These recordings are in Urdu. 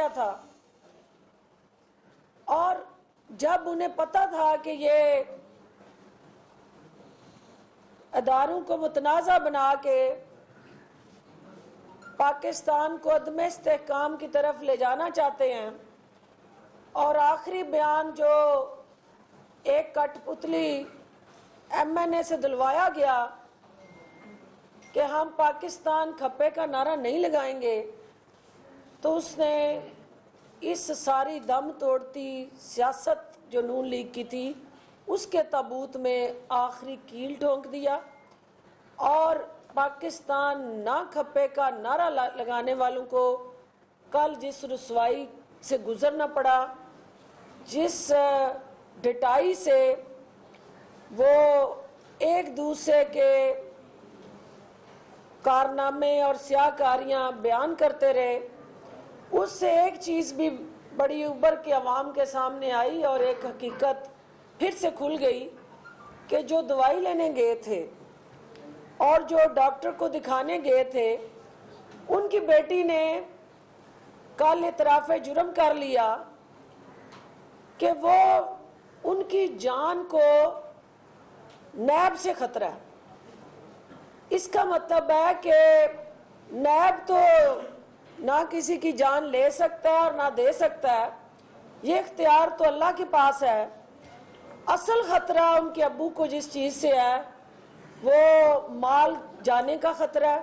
گیا تھا، اور جب انہیں پتا تھا کہ یہ اداروں کو متنازع بنا کے پاکستان کو عدم استحکام کی طرف لے جانا چاہتے ہیں، اور آخری بیان جو ایک کٹ پتلی ایم این اے سے دلوایا گیا کہ ہم پاکستان کھپے کا نعرہ نہیں لگائیں گے، تو اس نے اس ساری دم توڑتی سیاست جو نون لیگ کی تھی اس کے تابوت میں آخری کیل ٹھونک دیا، اور پاکستان نہ کھپے کا نعرہ لگانے والوں کو کل جس رسوائی سے گزرنا پڑا، جس ڈٹائی سے وہ ایک دوسرے کے کارنامے اور سیاہکاریاں بیان کرتے رہے، اس سے ایک چیز بھی بڑی ابھر کے عوام کے سامنے آئی اور ایک حقیقت پھر سے کھل گئی کہ جو دوائی لینے گئے تھے اور جو ڈاکٹر کو دکھانے گئے تھے، ان کی بیٹی نے کل اعتراف جرم کر لیا کہ وہ ان کی جان کو نیب سے خطرہ ہے۔ اس کا مطلب ہے کہ نیب تو نہ کسی کی جان لے سکتا ہے اور نہ دے سکتا ہے، یہ اختیار تو اللہ کے پاس ہے۔ اصل خطرہ ان کے ابو کو جس چیز سے ہے وہ مال جانے کا خطرہ ہے،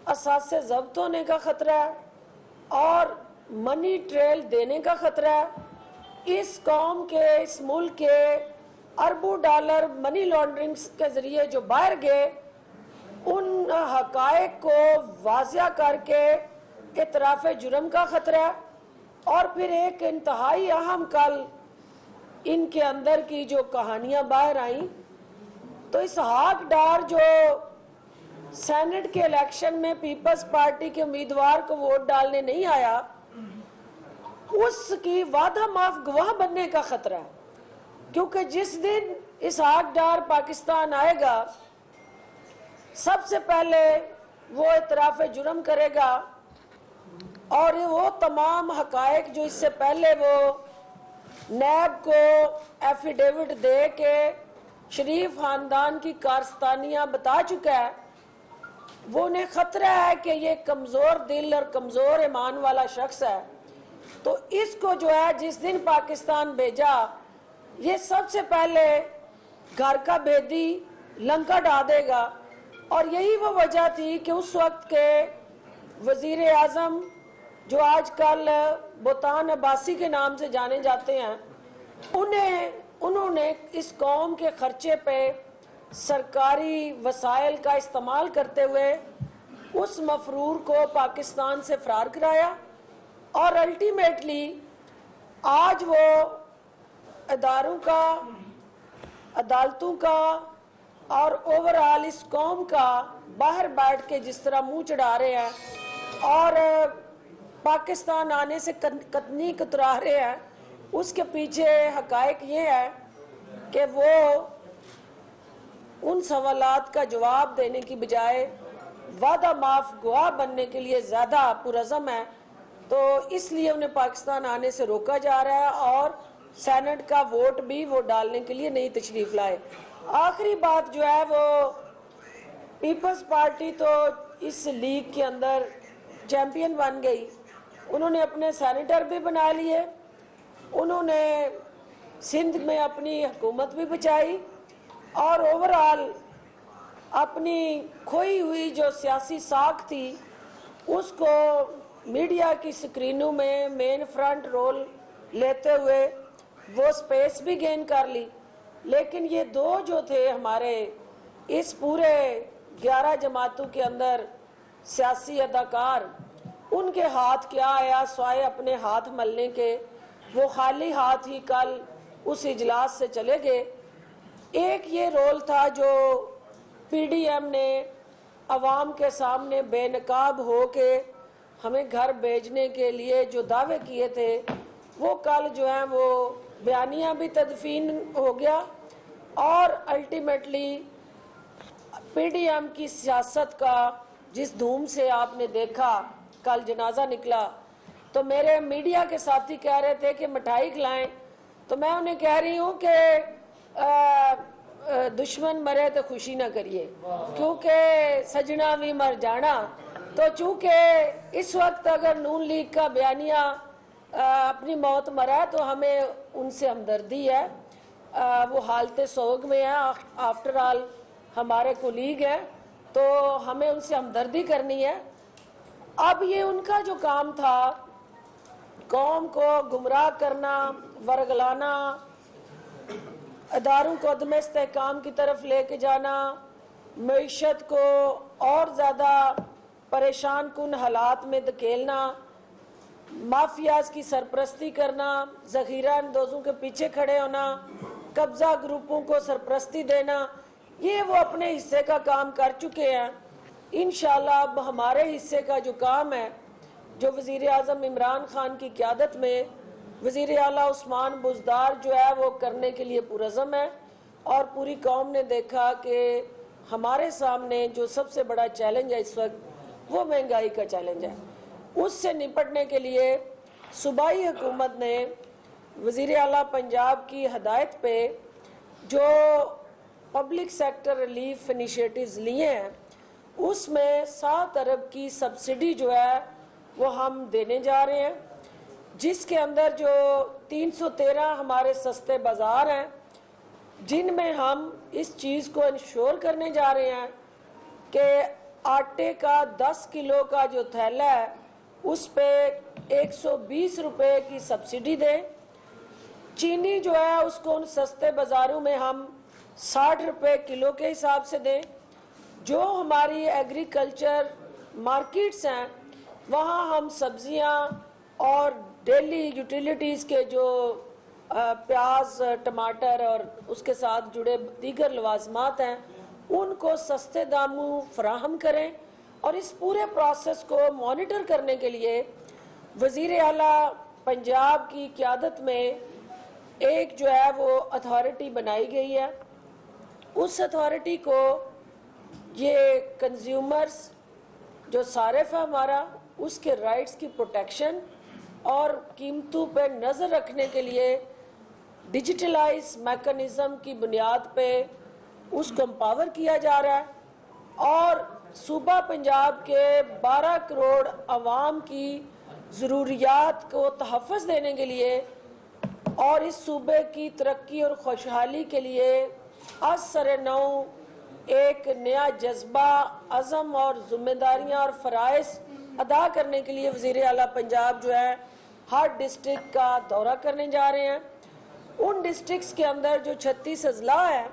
اثاثے ضبط ہونے کا خطرہ ہے، اور منی ٹریل دینے کا خطرہ ہے۔ اس قوم کے، اس ملک کے اربوں ڈالر منی لانڈرنگ کے ذریعے جو باہر گئے، ان حقائق کو واضح کر کے اعتراف جرم کا خطرہ ہے۔ اور پھر ایک انتہائی اہم کل ان کے اندر کی جو کہانیاں باہر آئیں، تو اسحاق ڈار جو سینٹ کے الیکشن میں پیپلز پارٹی کے امیدوار کو ووٹ ڈالنے نہیں آیا، اس کی وعدہ معاف گواہ بننے کا خطرہ ہے، کیونکہ جس دن اسحاق ڈار پاکستان آئے گا سب سے پہلے وہ اعتراف جرم کرے گا، اور وہ تمام حقائق جو اس سے پہلے وہ نیب کو ایفیڈیوٹ دے کے شریف خاندان کی کارستانیاں بتا چکا ہے، وہ انہیں خطرہ ہے کہ یہ کمزور دل اور کمزور ایمان والا شخص ہے، تو اس کو جو ہے جس دن پاکستان بھیجا، یہ سب سے پہلے گھر کا بھیدی لنکا ڈال دے گا۔ اور یہی وہ وجہ تھی کہ اس وقت کے وزیر اعظم جو آج کل بوتان عباسی کے نام سے جانے جاتے ہیں، انہوں نے اس قوم کے خرچے پہ سرکاری وسائل کا استعمال کرتے ہوئے اس مفرور کو پاکستان سے فرار کرایا، اور الٹیمیٹلی آج وہ اداروں کا، عدالتوں کا اور اوورآل اس قوم کا باہر بیٹھ کے جس طرح منہ چڑھا رہے ہیں اور پاکستان آنے سے قطنی کترا رہے ہیں، اس کے پیچھے حقائق یہ ہے کہ وہ ان سوالات کا جواب دینے کی بجائے وعدہ معاف گواہ بننے کے لیے زیادہ پرعزم ہے، تو اس لیے انہیں پاکستان آنے سے روکا جا رہا ہے، اور سینٹ کا ووٹ بھی وہ ڈالنے کے لیے نہیں تشریف لائے۔ آخری بات جو ہے وہ پیپلز پارٹی تو اس لیگ کے اندر چیمپئن بن گئی، انہوں نے اپنے سینیٹر بھی بنا لیے، انہوں نے سندھ میں اپنی حکومت بھی بچائی، اور اوورآل اپنی کھوئی ہوئی جو سیاسی ساکھ تھی اس کو میڈیا کی سکرینوں میں مین فرنٹ رول لیتے ہوئے وہ سپیس بھی گین کر لی۔ لیکن یہ دو جو تھے ہمارے اس پورے 11 جماعتوں کے اندر سیاسی اداکار، ان کے ہاتھ کیا آیا سوائے اپنے ہاتھ ملنے کے، وہ خالی ہاتھ ہی کل اس اجلاس سے چلے گئے۔ ایک یہ رول تھا جو پی ڈی ایم نے عوام کے سامنے بے نقاب ہو کے ہمیں گھر بھیجنے کے لیے جو دعوے کیے تھے، وہ کل جو ہیں وہ بیانیہ بھی تدفین ہو گیا، اور الٹیمیٹلی پی ڈی ایم کی سیاست کا جس دھوم سے آپ نے دیکھا کل جنازہ نکلا، تو میرے میڈیا کے ساتھی کہہ رہے تھے کہ مٹھائی کھلائیں، تو میں انہیں کہہ رہی ہوں کہ دشمن مرے تو خوشی نہ کریے، کیونکہ سجنا بھی مر جانا۔ تو چونکہ اس وقت اگر نون لیگ کا بیانیہ اپنی موت مرا تو ہمیں ان سے ہمدردی ہے، وہ حالت سوگ میں ہیں، آفٹر آل ہمارے کولیگ ہیں، تو ہمیں ان سے ہمدردی کرنی ہے۔ اب یہ ان کا جو کام تھا قوم کو گمراہ کرنا، ورگلانا، اداروں کو عدم استحکام کی طرف لے کے جانا، معیشت کو اور زیادہ پریشان کن حالات میں دھکیلنا، مافیاز کی سرپرستی کرنا، ذخیرہ اندوزوں کے پیچھے کھڑے ہونا، قبضہ گروپوں کو سرپرستی دینا، یہ وہ اپنے حصے کا کام کر چکے ہیں۔ انشاءاللہ اب ہمارے حصے کا جو کام ہے، جو وزیر اعظم عمران خان کی قیادت میں وزیر اعلیٰ عثمان بزدار جو ہے وہ کرنے کے لیے پرعزم ہے، اور پوری قوم نے دیکھا کہ ہمارے سامنے جو سب سے بڑا چیلنج ہے اس وقت وہ مہنگائی کا چیلنج ہے۔ اس سے نپٹنے کے لیے صوبائی حکومت نے وزیر اعلیٰ پنجاب کی ہدایت پہ جو پبلک سیکٹر ریلیف انیشیٹیوز لیے ہیں، اس میں 7 ارب کی سبسڈی جو ہے وہ ہم دینے جا رہے ہیں، جس کے اندر جو 313 ہمارے سستے بازار ہیں، جن میں ہم اس چیز کو انشور کرنے جا رہے ہیں کہ آٹے کا 10 کلو کا جو تھیلا ہے اس پہ 120 روپے کی سبسڈی دیں۔ چینی جو ہے اس کو ان سستے بازاروں میں ہم 60 روپے کلو کے حساب سے دیں۔ جو ہماری ایگریکلچر مارکیٹس ہیں وہاں ہم سبزیاں اور ڈیلی یوٹیلیٹیز کے جو پیاز، ٹماٹر اور اس کے ساتھ جڑے دیگر لوازمات ہیں ان کو سستے داموں فراہم کریں، اور اس پورے پروسیس کو مانیٹر کرنے کے لیے وزیر اعلیٰ پنجاب کی قیادت میں ایک جو ہے وہ اتھارٹی بنائی گئی ہے۔ اس اتھارٹی کو یہ کنزیومرز جو صارف ہے ہمارا، اس کے رائٹس کی پروٹیکشن اور قیمتوں پہ نظر رکھنے کے لیے ڈیجیٹلائز میکانزم کی بنیاد پہ اس کو امپاور کیا جا رہا ہے، اور صوبہ پنجاب کے 12 کروڑ عوام کی ضروریات کو تحفظ دینے کے لیے اور اس صوبے کی ترقی اور خوشحالی کے لیے از سر نو ایک نیا جذبہ، عزم اور ذمہ داریاں اور فرائض ادا کرنے کے لیے وزیر اعلیٰ پنجاب جو ہے ہر ڈسٹرکٹ کا دورہ کرنے جا رہے ہیں۔ ان ڈسٹرکٹس کے اندر جو 36 اضلاع ہیں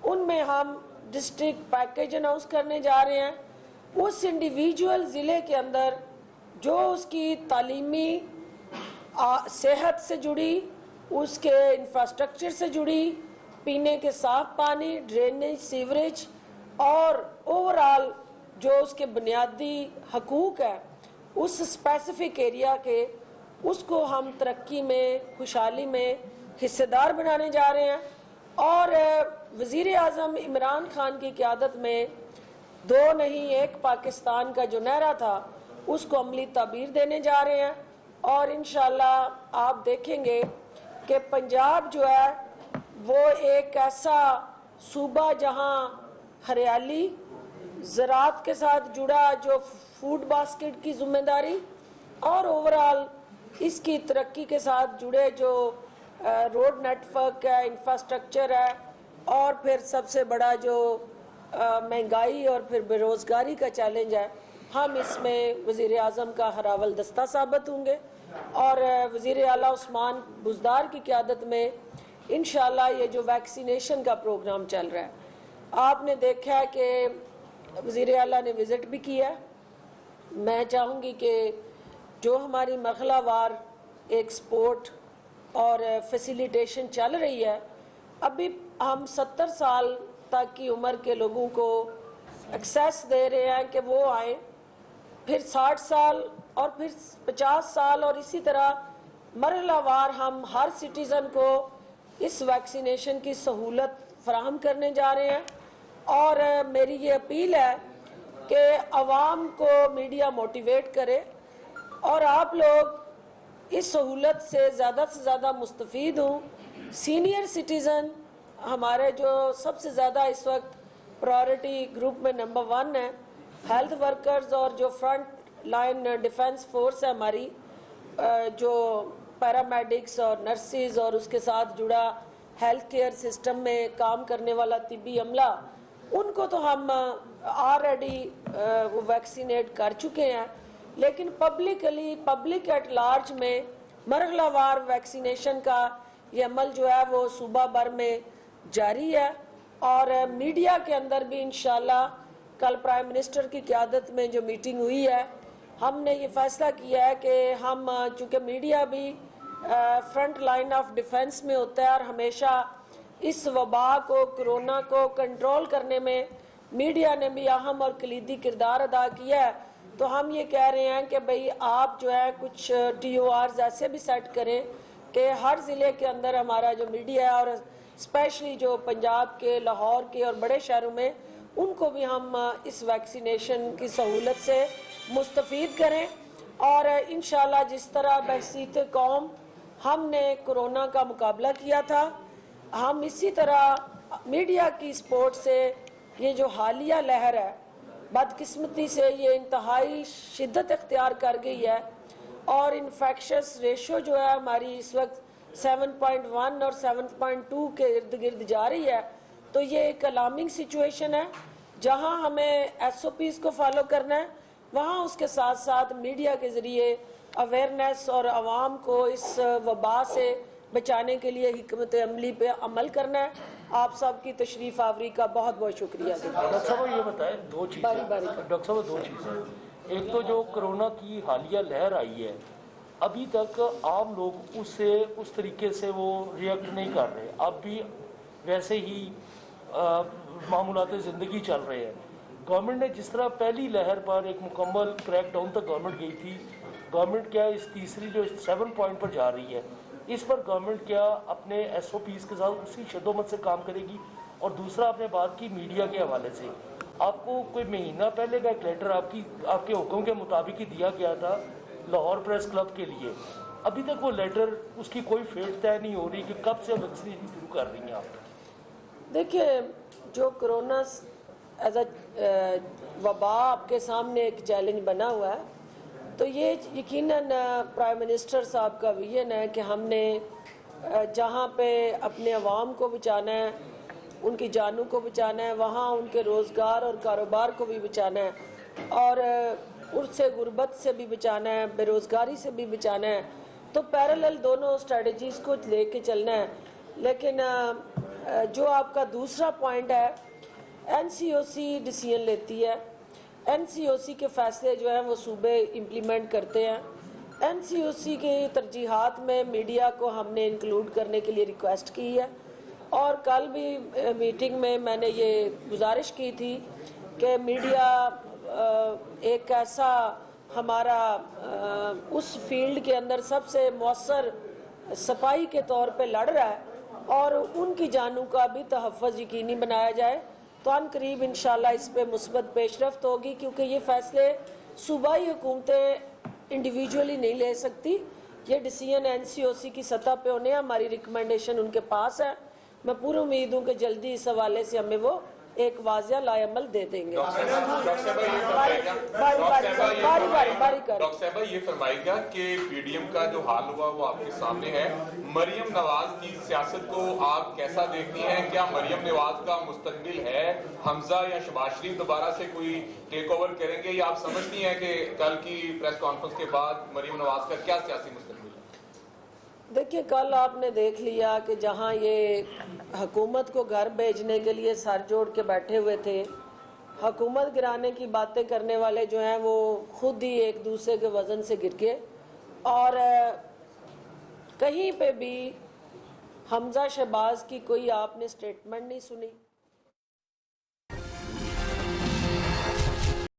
ان میں ہم ڈسٹرکٹ پیکیج اناؤنس کرنے جا رہے ہیں۔ اس انڈیویجول ضلع کے اندر جو اس کی تعلیمی، صحت سے جڑی، اس کے انفراسٹرکچر سے جڑی، پینے کے صاف پانی، ڈرینیج، سیوریج اور اوورآل جو اس کے بنیادی حقوق ہیں اس اسپیسیفک ایریا کے، اس کو ہم ترقی میں، خوشحالی میں حصہ دار بنانے جا رہے ہیں۔ اور وزیر اعظم عمران خان کی قیادت میں 2 نہیں 1 پاکستان کا جو نعرہ تھا اس کو عملی تعبیر دینے جا رہے ہیں، اور انشاءاللہ آپ دیکھیں گے کہ پنجاب جو ہے وہ ایک ایسا صوبہ جہاں ہریالی، زراعت کے ساتھ جڑا جو فوڈ باسکٹ کی ذمہ داری اور اوورآل اس کی ترقی کے ساتھ جڑے جو روڈ نیٹ ورک ہے، انفراسٹرکچر ہے، اور پھر سب سے بڑا جو مہنگائی اور پھر بے روزگاری کا چیلنج ہے، ہم اس میں وزیر اعظم کا ہراول دستہ ثابت ہوں گے۔ اور وزیر اعلیٰ عثمان بزدار کی قیادت میں انشاءاللہ یہ جو ویکسینیشن کا پروگرام چل رہا ہے، آپ نے دیکھا ہے کہ وزیر اعلیٰ نے وزٹ بھی کیا ہے۔ میں چاہوں گی کہ جو ہماری مرحلہ وار ایک سپورٹ اور فیسیلیٹیشن چل رہی ہے، ابھی ہم 70 سال تک کی عمر کے لوگوں کو ایکسیس دے رہے ہیں کہ وہ آئیں، پھر 60 سال اور پھر 50 سال، اور اسی طرح مرحلہ وار ہم ہر سٹیزن کو اس ویکسینیشن کی سہولت فراہم کرنے جا رہے ہیں۔ اور میری یہ اپیل ہے کہ عوام کو میڈیا موٹیویٹ کرے، اور آپ لوگ اس سہولت سے زیادہ مستفید ہوں. سینئر سٹیزن ہمارے جو سب سے زیادہ اس وقت پرائرٹی گروپ میں نمبر 1 ہے. ہیلتھ ورکرز اور جو فرنٹ لائن ڈیفنس فورس ہے ہماری, جو پیرامیڈکس اور نرسز اور اس کے ساتھ جڑا ہیلتھ کیئر سسٹم میں کام کرنے والا طبی عملہ, ان کو تو ہم آلریڈی وہ ویکسینیٹ کر چکے ہیں. لیکن پبلک ایٹ لارج میں مرحلہ وار ویکسینیشن کا یہ عمل جو ہے وہ صوبہ بھر میں جاری ہے. اور میڈیا کے اندر بھی انشاءاللہ کل پرائم منسٹر کی قیادت میں جو میٹنگ ہوئی ہے, ہم نے یہ فیصلہ کیا ہے کہ ہم, چونکہ میڈیا بھی فرنٹ لائن آف ڈیفنس میں ہوتا ہے اور ہمیشہ اس وبا کو, کرونا کو کنٹرول کرنے میں میڈیا نے بھی اہم اور کلیدی کردار ادا کیا ہے. تو ہم یہ کہہ رہے ہیں کہ بھئی آپ جو ہے کچھ TORs ایسے بھی سیٹ کریں کہ ہر ضلع کے اندر ہمارا جو میڈیا ہے, اور اسپیشلی جو پنجاب کے, لاہور کے اور بڑے شہروں میں, ان کو بھی ہم اس ویکسینیشن کی سہولت سے مستفید کریں. اور انشاءاللہ جس طرح بحیثیت قوم ہم نے کرونا کا مقابلہ کیا تھا, ہم اسی طرح میڈیا کی سپورٹ سے یہ جو حالیہ لہر ہے بدقسمتی سے یہ انتہائی شدت اختیار کر گئی ہے, اور انفیکشس ریشو جو ہے ہماری اس وقت 7.1 اور 7.2 کے ارد گرد جا رہی ہے. تو یہ ایک الارمنگ سچویشن ہے. جہاں ہمیں SOPs کو فالو کرنا ہے, وہاں اس کے ساتھ ساتھ میڈیا کے ذریعے اویئرنیس اور عوام کو اس وبا سے بچانے کے لیے حکمت عملی پہ عمل کرنا ہے. آپ سب کی تشریف آوری کا بہت بہت شکریہ. ڈاکٹر صاحب یہ بتائیں دو چیزیں. ایک تو جو کرونا کی حالیہ لہر آئی ہے, ابھی تک عام لوگ اس طریقے سے وہ ریئیکٹ نہیں کر رہے, اب بھی ویسے ہی معمولات زندگی چل رہے ہیں. گورنمنٹ نے جس طرح پہلی لہر پر ایک مکمل کریک ڈاؤن تک گورنمنٹ گئی تھی, گورنمنٹ کیا اس تیسری جو 7 پوائنٹ پر جا رہی ہے, اس پر گورنمنٹ کیا اپنے SOPs کے ساتھ اسی شدت سے کام کرے گی؟ اور دوسرا آپ نے بات کی میڈیا کے حوالے سے, آپ کو کوئی مہینہ پہلے کا ایک لیٹر آپ کے حکم کے مطابق ہی دیا گیا تھا لاہور پریس کلب کے لیے, ابھی تک وہ لیٹر اس کی کوئی فیٹ طے نہیں ہو رہی کہ کب سے ویکسینیشن شروع کر رہی ہیں آپ؟ دیکھیے, جو کرونا ایز اے وبا آپ کے سامنے ایک چیلنج بنا ہوا ہے, تو یہ یقیناً پرائم منسٹر صاحب کا ویژن ہے کہ ہم نے جہاں پہ اپنے عوام کو بچانا ہے, ان کی جانوں کو بچانا ہے, وہاں ان کے روزگار اور کاروبار کو بھی بچانا ہے, اور ان سے غربت سے بھی بچانا ہے, بے روزگاری سے بھی بچانا ہے. تو پیرالل دونوں اسٹریٹجیز کو لے کے چلنا ہے. لیکن جو آپ کا دوسرا پوائنٹ ہے, NCOC ڈیسیژن لیتی ہے, NCOC کے فیصلے جو ہیں وہ صوبے امپلیمنٹ کرتے ہیں. NCOC کی ترجیحات میں میڈیا کو ہم نے انکلوڈ کرنے کے لیے ریکویسٹ کی ہے, اور کل بھی میٹنگ میں میں نے یہ گزارش کی تھی کہ میڈیا ایک ایسا ہمارا اس فیلڈ کے اندر سب سے مؤثر صفائی کے طور پہ لڑ رہا ہے, اور ان کی جانوں کا بھی تحفظ یقینی بنایا جائے. تو عن قریب انشاءاللہ اس پہ مثبت پیش رفت ہوگی, کیونکہ یہ فیصلے صوبائی حکومتیں انڈیویجولی نہیں لے سکتی, یہ ڈیسیژن NCOC کی سطح پہ ہونے, ہماری ریکمنڈیشن ان کے پاس ہے. میں پوری امید ہوں کہ جلدی اس حوالے سے ہمیں وہ ایک واضح لائے عمل دے دیں گے. ڈاکٹر صاحبہ یہ فرمائے گا کہ PDM کا جو حال ہوا وہ آپ کے سامنے ہے, مریم نواز کی سیاست کو آپ کیسا دیکھتی ہیں؟ کیا مریم نواز کا مستقبل ہے حمزہ یا شہباز شریف دوبارہ سے کوئی ٹیک اوور کریں گے, یا آپ سمجھتی ہیں کہ کل کی پریس کانفرنس کے بعد مریم نواز کا کیا سیاسی مستقبل ہے؟ دیکھیے, کل آپ نے دیکھ لیا کہ جہاں یہ حکومت کو گھر بھیجنے کے لیے سر جوڑ کے بیٹھے ہوئے تھے, حکومت گرانے کی باتیں کرنے والے جو ہیں وہ خود ہی ایک دوسرے کے وزن سے گر گئے, اور کہیں پہ بھی حمزہ شہباز کی کوئی آپ نے سٹیٹمنٹ نہیں سنی.